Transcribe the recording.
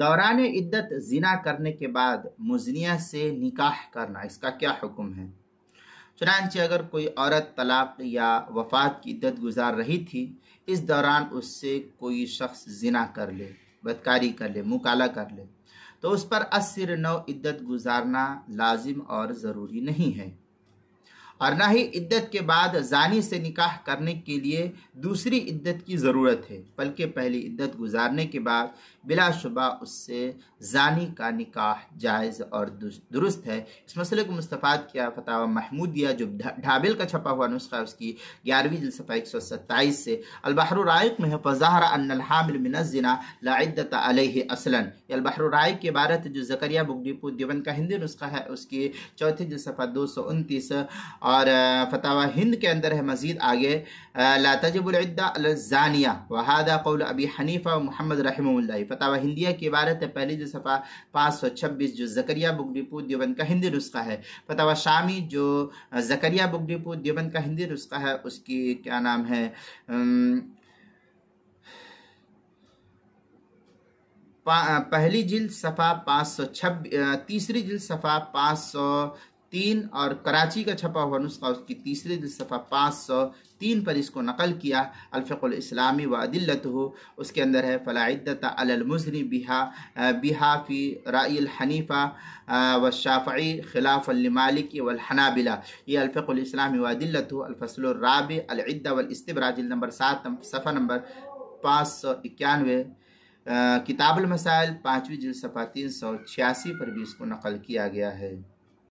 دوران عدت زنا کرنے کے بعد مزنیہ سے نکاح کرنا، اس کا کیا حکم ہے؟ چنانچہ اگر کوئی عورت طلاق یا وفات کی عدت گزار رہی تھی، اس دوران اس سے کوئی شخص زنا کر لے، بدکاری کر لے، مکالہ کر لے، تو اس پر اثر نو عدت گزارنا لازم اور ضروری نہیں ہے، اور نہ ہی عدت کے بعد زانی سے نکاح کرنے کے لیے دوسری عدت کی ضرورت ہے، بلکہ پہلی عدت گزارنے کے بعد بلا شبہ اس سے زانی کا نکاح جائز اور درست ہے۔ اس مسئلے کو مستفاد کیا فتاوی محمودیہ جو ڈھابل کا چھپا ہوا نسخہ اس کی 11ویں جلد صفحہ 127 سے، البحر الرائق میں ہے فظاہر ان الحامل من الزنا لا عدت علیہ اصلا، یہ البحر الرائق کی عبارت جو زکریا بک ڈپو دیوبند کا ہندی نسخہ ہے اس کی 4 جلد صفحہ 229، اور فتاوی ہند کے اندر ہے مزید آگے لا تجب العدہ علی الزانیہ وہذا قول ابی حنیفہ و محمد رحمہ اللہ، فتاوی ہندیہ کی عبارت ہے پہلی جلد صفحہ 526 جو زکریا بک ڈپو دیوبند کا ہندی نسخہ ہے۔ فتاوی شامی جو زکریا بک ڈپو دیوبند کا ہندی نسخہ ہے اس کی کیا نام ہے پہلی جلد صفحہ 526، تیسری جلد صفحہ 503، اور کراچی کا چھپا ہوا نسخہ اس کی تیسری جلد صفحہ 503 پر اس کو نقل کیا۔ الفقہ الاسلامی و ادلتہ اس کے اندر ہے فلا عدت علی المزنی بہا فی رأی الحنیفہ والشافعی خلافا لمالک والحنابلہ، یہ الفقہ الاسلامی و ادلتہ الفصل الرابع العدہ والاستبراء جلد نمبر 7 صفحہ نمبر 591، کتاب المسائل 5ویں جلد صفحہ 386 پر بھی اس کو نقل کیا گیا ہے۔